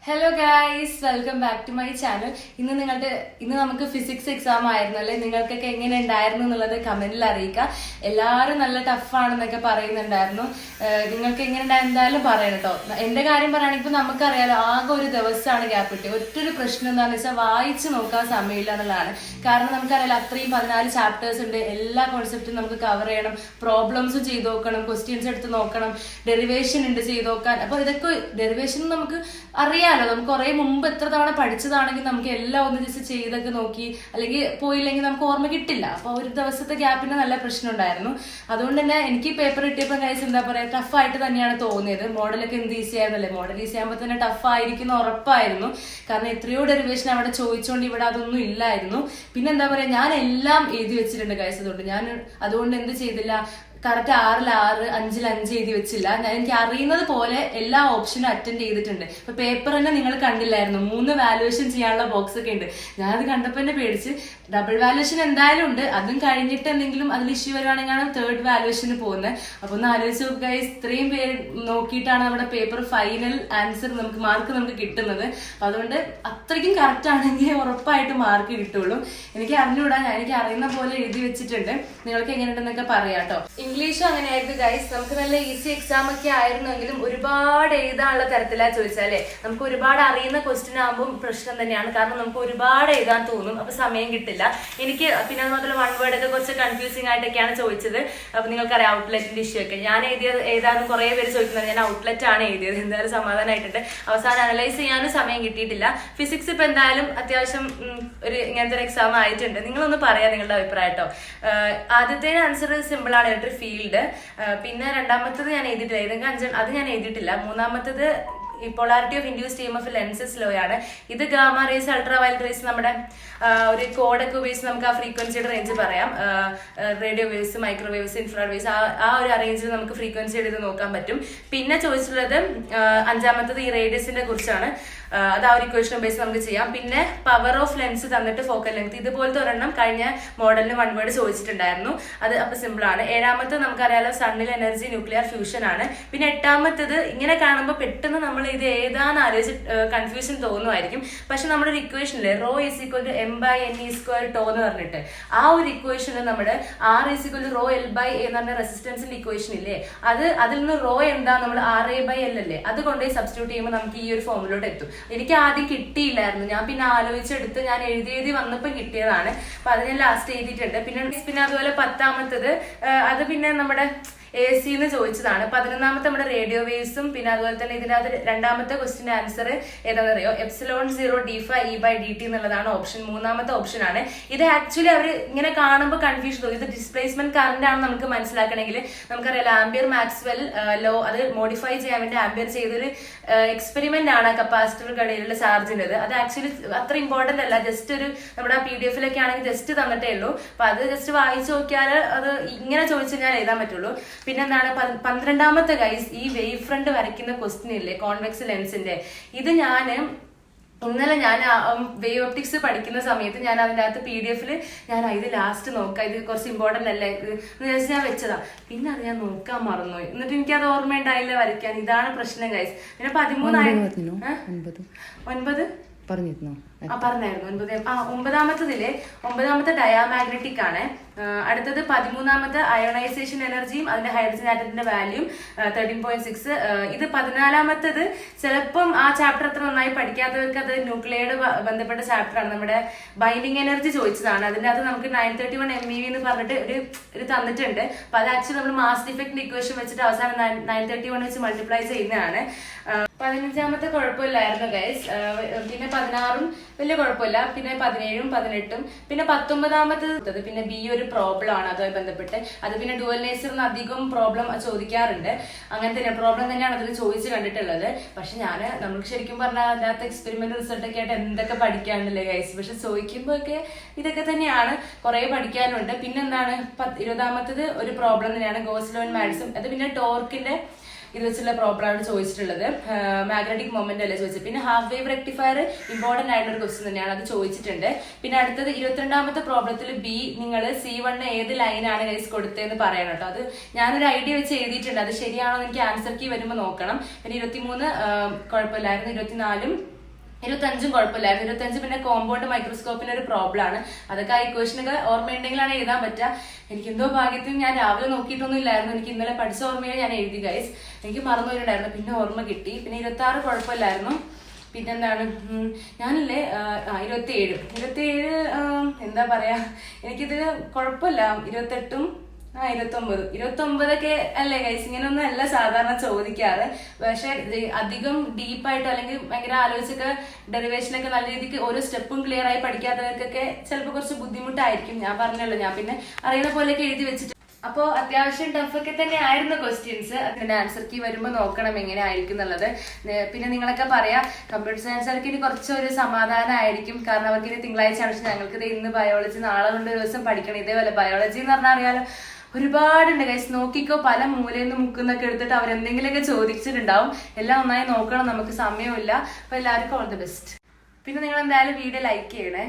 Hello guys, welcome back to my channel. ഇന്ന് നമുക്ക് physics exam ആയിരുന്നു അല്ലേ? നിങ്ങൾക്കൊക്കെ എങ്ങനെ ഉണ്ടായിരുന്നു എന്നുള്ളത് കമന്റിൽ അറിയിക്കുക. എല്ലാവരും നല്ല ടഫാണെന്നൊക്കെ പറയുന്നുണ്ടായിരുന്നു. നിങ്ങൾക്ക് എങ്ങനെ എന്തായാലും പറയണം കേട്ടോ. എന്റെ കാര്യം പറയുകയാണെങ്കിൽ ഇപ്പൊ നമുക്കറിയാലോ, ആകെ ഒരു ദിവസമാണ് ഗ്യാപ്പ് കിട്ടിയത്. ഒറ്റൊരു പ്രശ്നം എന്താണെന്ന് വെച്ചാൽ വായിച്ചു നോക്കാൻ സമയമില്ല എന്നുള്ളതാണ്. കാരണം നമുക്കറിയാലോ, അത്രയും 14 ചാപ്റ്റേഴ്സ് ഉണ്ട്. എല്ലാ കോൺസെപ്റ്റും നമുക്ക് കവർ ചെയ്യണം, പ്രോബ്ലംസ് ചെയ്ത് നോക്കണം, ക്വസ്റ്റ്യൻസ് എടുത്ത് നോക്കണം, ഡെറിവേഷൻ ഉണ്ട് ചെയ്ത് നോക്കാൻ. അപ്പൊ ഇതൊക്കെ ഡെറിവേഷൻ നമുക്ക് അറിയാം, നമുക്ക് കുറെ മുമ്പ് എത്ര തവണ പഠിച്ചതാണെങ്കിൽ നമുക്ക് എല്ലാം ഒന്ന് ജസ്റ്റ് ചെയ്തൊക്കെ നോക്കി, അല്ലെങ്കിൽ പോയില്ലെങ്കിൽ നമുക്ക് ഓർമ്മ കിട്ടില്ല. അപ്പൊ ഒരു ദിവസത്തെ ഗ്യാപ്പിന് നല്ല പ്രശ്നം ഉണ്ടായിരുന്നു. അതുകൊണ്ട് തന്നെ എനിക്ക് പേപ്പർ കിട്ടിയപ്പോൾ ഗൈസ് എന്താ പറയാ, ടഫായിട്ട് തന്നെയാണ് തോന്നിയത്. മോഡലൊക്കെ എന്ത് ഈസി ആയിരുന്നല്ലേ? മോഡൽ ഈസി ആകുമ്പോൾ തന്നെ ടഫ് ആയിരിക്കുന്ന ഉറപ്പായിരുന്നു. കാരണം എത്രയോ ഡെറിവേഷൻ അവിടെ ചോദിച്ചുകൊണ്ട് ഇവിടെ അതൊന്നും ഇല്ലായിരുന്നു. പിന്നെ എന്താ പറയാ, ഞാൻ എല്ലാം എഴുതി വെച്ചിട്ടുണ്ട് ഗൈസ്. അതുകൊണ്ട് എന്ത് ചെയ്തില്ല, കറക്റ്റ് 6ൽ 6, 5ൽ 5 എഴുതി വെച്ചില്ല. എനിക്ക് അറിയുന്നത് പോലെ എല്ലാ ഓപ്ഷനും അറ്റൻഡ് ചെയ്തിട്ടുണ്ട്. ഇപ്പൊ പേപ്പർ തന്നെ നിങ്ങൾ കണ്ടില്ലായിരുന്നു, 3 വാലുവേഷൻ ചെയ്യാനുള്ള ബോക്സ് ഒക്കെ ഉണ്ട്. ഞാനത് കണ്ടപ്പോ തന്നെ പേടിച്ച്. ഡബിൾ വാലുവേഷൻ എന്തായാലും ഉണ്ട്, അതും കഴിഞ്ഞിട്ട് എന്തെങ്കിലും അതിൽ ഇഷ്യൂ വരുവാണെങ്കിലാണ് 3rd വാലുവേഷന് പോകുന്നത്. അപ്പൊ ഒന്ന് ആലോചിച്ച് നോക്കുക, ഇത്രയും പേര് നോക്കിയിട്ടാണ് നമ്മുടെ പേപ്പർ ഫൈനൽ ആൻസർ മാർക്ക് കിട്ടുന്നത്. അപ്പൊ അതുകൊണ്ട് അത്രയ്ക്കും കറക്റ്റ് ആണെങ്കിൽ ഉറപ്പായിട്ട് മാർക്ക് കിട്ടുള്ളൂ. എനിക്ക് അറിഞ്ഞുകൂടാ, എനിക്ക് അറിയുന്ന പോലെ എഴുതി വെച്ചിട്ടുണ്ട്. നിങ്ങൾക്ക് എങ്ങനെയുണ്ടെന്നൊക്കെ പറയാം കേട്ടോ. ഇംഗ്ലീഷും അങ്ങനെയായിരുന്നു ഗൈസ്. നമുക്ക് നല്ല ഈസി എക്സാം ഒക്കെ ആയിരുന്നെങ്കിലും ഒരുപാട് എഴുതാനുള്ള തരത്തിലാ ചോദിച്ചാലേ. നമുക്ക് ഒരുപാട് അറിയുന്ന ക്വസ്റ്റ്യൻ ആകുമ്പോൾ പ്രശ്നം തന്നെയാണ്. കാരണം നമുക്ക് ഒരുപാട് എഴുതാൻ തോന്നും, അപ്പൊ സമയം കിട്ടില്ല. എനിക്ക് പിന്നെ അതുപോലെ വൺ വേർഡ് ഒക്കെ കുറച്ച് കൺഫ്യൂസിംഗ് ആയിട്ടൊക്കെയാണ് ചോദിച്ചത്. അപ്പൊ നിങ്ങൾക്കറിയാം ഔട്ട്ലെറ്റിന്റെ ഇഷ്യൂ ഒക്കെ. ഞാൻ എഴുതാനും കുറെ പേര് ചോദിക്കുന്നത് ഞാൻ ഔട്ട്ലെറ്റ് ആണ് എഴുതിയത്. എന്തായാലും സമാധാനമായിട്ടുണ്ട്. അവസാനം അനലൈസ് ചെയ്യാനും സമയം കിട്ടിയിട്ടില്ല. ഫിസിക്സ് ഇപ്പൊ എന്തായാലും അത്യാവശ്യം ഒരു ഇങ്ങനത്തെ ഒരു എക്സാം ആയിട്ടുണ്ട്. നിങ്ങളൊന്ന് പറയാം നിങ്ങളുടെ അഭിപ്രായം കേട്ടോ. ആദ്യത്തെ ആൻസർ സിമ്പിൾ ആണ്, ഫീൽഡ്. പിന്നെ രണ്ടാമത്തത് ഞാൻ എഴുതിയിട്ടില്ല, ഏതെങ്കിലും അത് ഞാൻ എഴുതിയിട്ടില്ല. മൂന്നാമത്തത് ഈ polarity of induced EMF Lenz's law ആണ്. ഇത് gamma rays, ultraviolet rays, നമ്മുടെ ഒരു കോഡൊക്കെ ഉപയോഗിച്ച് നമുക്ക് ആ ഫ്രീക്വൻസിയുടെ റേഞ്ച് പറയാം. Radio waves, microwaves, infra waves, ആ ഒരു അറേഞ്ചിൽ നമുക്ക് ഫ്രീക്വൻസിയുടെ ഇത് നോക്കാൻ പറ്റും. പിന്നെ ചോദിച്ചിട്ടുള്ളത് 5ാമത്തത് ഈ റേഡിയസിനെ കുറിച്ചാണ്. അത് ആ ഒരു ഇക്വേഷൻ ബേസ് നമുക്ക് ചെയ്യാം. പിന്നെ പവർ ഓഫ് ലെൻസ് തന്നിട്ട് ഫോക്കൽ ലെങ്ത്, ഇതുപോലത്തെ ഒരെണ്ണം കഴിഞ്ഞ മോഡലിന് വൺ വേർഡ് ചോദിച്ചിട്ടുണ്ടായിരുന്നു. അത് അപ്പൊ സിമ്പിൾ ആണ്. 7ാമത്തത് നമുക്കറിയാലോ, സണ്ണിൽ എനർജി, ന്യൂക്ലിയർ ഫ്യൂഷൻ ആണ്. പിന്നെ 8ാമത്തത് ഇങ്ങനെ കാണുമ്പോൾ പെട്ടെന്ന് നമ്മൾ ഇത് ഏതാന്ന് ആലോചിച്ച് കൺഫ്യൂഷൻ തോന്നുമായിരിക്കും. പക്ഷെ നമ്മുടെ ഒരു ഇക്വേഷനിലെ rho is equal to m/n² ടോ എന്ന് പറഞ്ഞിട്ട് ആ ഒരു ഇക്വേഷനിൽ നമ്മുടെ r is equal to rho l/a എന്ന് പറഞ്ഞ റെസിസ്റ്റൻസിന്റെ ഇക്വേഷൻ ഇല്ലേ, അതിൽ നിന്ന് റോ എന്താ, നമ്മൾ RA/L അല്ലേ, അത് കൊണ്ടുപോയി സബ്സ്റ്റിറ്റ്യൂട്ട് ചെയ്യുമ്പോൾ നമുക്ക് ഈ ഒരു ഫോമിലോട്ട് എത്തും. എനിക്ക് ആദ്യം കിട്ടിയില്ലായിരുന്നു, ഞാൻ പിന്നെ ആലോചിച്ചെടുത്ത് ഞാൻ എഴുതി വന്നപ്പോൾ കിട്ടിയതാണ്. അപ്പൊ അത് ഞാൻ ലാസ്റ്റ് എഴുതിയിട്ടുണ്ട്. പിന്നെ അതുപോലെ 10ാമത്തത് അത് പിന്നെ നമ്മുടെ AC എന്ന് ചോദിച്ചതാണ്. 11ാമത്തെ നമ്മുടെ റേഡിയോ വേവ്സും. പിന്നെ അതുപോലെ തന്നെ ഇതിനകത്ത് 2ാമത്തെ ക്വസ്റ്റിന്റെ ആൻസർ ഏതാണെന്നറിയോ, ε0 d∅e/dt എന്നുള്ളതാണ് ഓപ്ഷൻ. 3ാമത്തെ ഓപ്ഷൻ ആണ്. ഇത് ആക്ച്വലി അവർ ഇങ്ങനെ കാണുമ്പോൾ കൺഫ്യൂഷൻ തോന്നും. ഇത് ഡിസ്പ്ലേസ്മെന്റ് കറന്റ് ആണ് നമുക്ക് മനസ്സിലാക്കണമെങ്കിൽ. നമുക്കറിയാലോ, ആംബിയർ മാക്സ്വെൽ ലോ അത് മോഡിഫൈ ചെയ്യാൻ വേണ്ടി ആംബിയർ ചെയ്തൊരു എക്സ്പെരിമെന്റ് ആണ് കപ്പാസിറ്ററുകൾക്കിടയിലുള്ള ചാർജിൻ്റെത്. അത് ആക്ച്വലി അത്ര ഇമ്പോർട്ടന്റ് അല്ല, ജസ്റ്റ് ഒരു നമ്മുടെ PDF-ലൊക്കെ ആണെങ്കിൽ ജസ്റ്റ് തന്നിട്ടേ ഉള്ളൂ. അപ്പൊ അത് ജസ്റ്റ് വായിച്ചു നോക്കിയാൽ അത് ഇങ്ങനെ ചോദിച്ചു കഴിഞ്ഞാൽ എഴുതാൻ പറ്റുള്ളൂ. പിന്നെ എന്താണ് 12ാമത്തെ ഗൈസ്, ഈ വേവ് ഫ്രണ്ട് വരയ്ക്കുന്ന ക്വസ്റ്റ്യൻ ഇല്ലേ, കോൺവെക്സ് ലെൻസിന്റെ, ഇത് ഇന്നലെ ഞാൻ വേവ് ഒപ്റ്റിക്സ് പഠിക്കുന്ന സമയത്ത് ഞാൻ അതിൻ്റെ അകത്ത് PDF-ല് ഞാൻ ഇത് ലാസ്റ്റ് നോക്കാം, ഇത് കുറച്ച് ഇമ്പോർട്ടന്റ് അല്ലേ എന്ന് വിചാരിച്ച് ഞാൻ വെച്ചതാ. പിന്നെ അത് ഞാൻ നോക്കാൻ മറന്നുപോയി. എന്നിട്ട് എനിക്കത് ഓർമ്മയുണ്ടായില്ല വരയ്ക്കാൻ. ഇതാണ് പ്രശ്നം ഗൈസ്. പിന്നെ 13 പറഞ്ഞായിരുന്നു 9ാമത്തെ ഡയാമാഗ്നറ്റിക് ആണ്. അടുത്തത് 13ാമത്തെ അയോണൈസേഷൻ എനർജിയും അതിന്റെ ഹൈഡ്രജൻ ആറ്റത്തിന്റെ വാല്യൂം 13.6. ഇത് 14ാമത്തത് ചിലപ്പം ആ ചാപ്റ്റർ അത്ര നന്നായി പഠിക്കാത്തവർക്ക് അത് ന്യൂക്ലിയറുടെ ബന്ധപ്പെട്ട ചാപ്റ്റർ ആണ്. നമ്മുടെ ബൈൻഡിങ് എനർജി ചോദിച്ചതാണ്. അതിന്റെ അകത്ത് നമുക്ക് 931 MeV എന്ന് പറഞ്ഞിട്ട് ഒരു തന്നിട്ടുണ്ട്. അപ്പൊ അത് ആക്ച്വലി നമ്മൾ മാസ് ഡിഫക്റ്റിന്റെ ഇക്വേഷൻ വെച്ചിട്ട് അവസാനം 931 വെച്ച് മൾട്ടിപ്ലൈ ചെയ്യുന്നതാണ്. 15ാമത്തെ കുഴപ്പമില്ലായിരുന്നു ഗൈസ്. പിന്നെ 16ഉം വലിയ കുഴപ്പമില്ല. പിന്നെ 17ഉം 18ഉം പിന്നെ 19ാമത്തത് പിന്നെ B ഒരു പ്രോബ്ലം ആണ് അതുമായി ബന്ധപ്പെട്ട്. അത് പിന്നെ ഡുവൽ നേച്ചറിന് അധികം പ്രോബ്ലം ചോദിക്കാറുണ്ട്. അങ്ങനെ തന്നെ പ്രോബ്ലം തന്നെയാണ് അതിൽ ചോദിച്ച് കണ്ടിട്ടുള്ളത്. പക്ഷെ നമുക്ക് ശരിക്കും പറഞ്ഞാൽ അതിനകത്ത് എക്സ്പെരിമെന്റ് റിസൾട്ട് ഒക്കെ ആയിട്ട് എന്തൊക്കെ പഠിക്കാനുണ്ടല്ലേ ഗൈസ്. പക്ഷെ ചോദിക്കുമ്പോ ഒക്കെ ഇതൊക്കെ തന്നെയാണ്, കുറെ പഠിക്കാനുണ്ട്. പിന്നെ എന്താണ് 20ാമത്തത് ഒരു പ്രോബ്ലം തന്നെയാണ്, ഗോസ് ലോ ആൻഡ് മാഡിസം. അത് പിന്നെ ടോർക്കിന്റെ ഇത് വെച്ചുള്ള പ്രോബ്ലമാണ് ചോദിച്ചിട്ടുള്ളത്. മാഗ്നറ്റിക് മൊമെന്റ് അല്ലേ ചോദിച്ചത്. പിന്നെ ഹാഫ് വേവ് റെക്ടിഫയർ ഇമ്പോർട്ടന്റ് ആയിട്ടുള്ള ഒരു ക്വസ്റ്റ്യൻ തന്നെയാണ്, അത് ചോദിച്ചിട്ടുണ്ട്. പിന്നെ അടുത്തത് 22ാമത്തെ പ്രോബ്ലത്തിൽ ബി, നിങ്ങൾ C1 ഏത് ലൈനാണ് ഗൈസ് കൊടുത്തതെന്ന് പറയണം കേട്ടോ. അത് ഞാനൊരു ഐഡിയ വെച്ച് എഴുതിയിട്ടുണ്ട്, അത് ശരിയാണോ എനിക്ക് ആൻസർ കീ വരുമ്പോൾ നോക്കണം. പിന്നെ 23 കുഴപ്പമില്ലായിരുന്നു, 24 25 കുഴപ്പമില്ലായിരുന്നു. 25 പിന്നെ കോമ്പൗണ്ട് മൈക്രോസ്കോപ്പിന്റെ ഒരു പ്രോബ്ലം ആണ്. അതൊക്കെ ആ ഇക്വേഷനൊക്കെ ഓർമ്മയുണ്ടെങ്കിലാണ് എഴുതാൻ പറ്റുക. എനിക്ക് എന്തോ ഭാഗ്യത്തിന് ഞാൻ രാവിലെ നോക്കിയിട്ടൊന്നും ഇല്ലായിരുന്നു, എനിക്ക് ഇന്നലെ പഠിച്ച ഓർമ്മയിൽ ഞാൻ എഴുതി ഗൈസ്. എനിക്ക് മറന്നുപോയിട്ടുണ്ടായിരുന്നു, പിന്നെ ഓർമ്മ കിട്ടി. പിന്നെ 26 കുഴപ്പമില്ലായിരുന്നു. പിന്നെന്താണ്, ഞാനല്ലേ 27 എന്താ പറയാ, എനിക്കിത് കുഴപ്പമില്ല. 28ഉം 29 അല്ലേ ഗൈസ്. ഇങ്ങനെയൊന്നും അല്ല സാധാരണ ചോദിക്കാറ്. പക്ഷെ അധികം ഡീപ്പായിട്ട് അല്ലെങ്കിൽ ഭയങ്കര ആലോചിച്ചൊക്കെ ഡെറിവേഷനൊക്കെ നല്ല രീതിക്ക് ഓരോ സ്റ്റെപ്പും ക്ലിയർ ആയി പഠിക്കാത്തവർക്കൊക്കെ ചിലപ്പോൾ കുറച്ച് ബുദ്ധിമുട്ടായിരിക്കും. ഞാൻ പറഞ്ഞല്ലോ, ഞാൻ പിന്നെ അറിയുന്ന പോലെയൊക്കെ എഴുതി വെച്ചിട്ട്. അപ്പോൾ അത്യാവശ്യം ടഫൊക്കെ തന്നെ ആയിരുന്നു ക്വസ്റ്റ്യൻസ്. അതിന്റെ ആൻസർ കീ വരുമ്പോൾ നോക്കണം എങ്ങനെ ആയിരിക്കും എന്നുള്ളത്. പിന്നെ നിങ്ങളൊക്കെ പറയാം, കമ്പ്യൂട്ടർ സയൻസുകാർക്ക് ഇനി കുറച്ചൊരു സമാധാനമായിരിക്കും. കാരണം അവർക്ക് ഇനി തിങ്കളാഴ്ച ആണ്. ഞങ്ങൾക്ക് ഇന്ന് ബയോളജി, നാളെ കൊണ്ട് ഒരു ദിവസം പഠിക്കണം. ഇതേപോലെ ബയോളജി എന്ന് പറഞ്ഞാൽ അറിയാലോ ഒരുപാടുണ്ട് ഗൈസ്. നോക്കിക്കോ, പല മൂലയിൽ നിന്ന് മുക്കുന്നൊക്കെ എടുത്തിട്ട് അവരെന്തെങ്കിലുമൊക്കെ ചോദിച്ചിട്ടുണ്ടാവും. എല്ലാം നന്നായി നോക്കണം, നമുക്ക് സമയമില്ല. അപ്പൊ എല്ലാവർക്കും ഓൾ ദി ബെസ്റ്റ്. പിന്നെ നിങ്ങൾ എന്തായാലും വീഡിയോ ലൈക്ക് ചെയ്യണേ.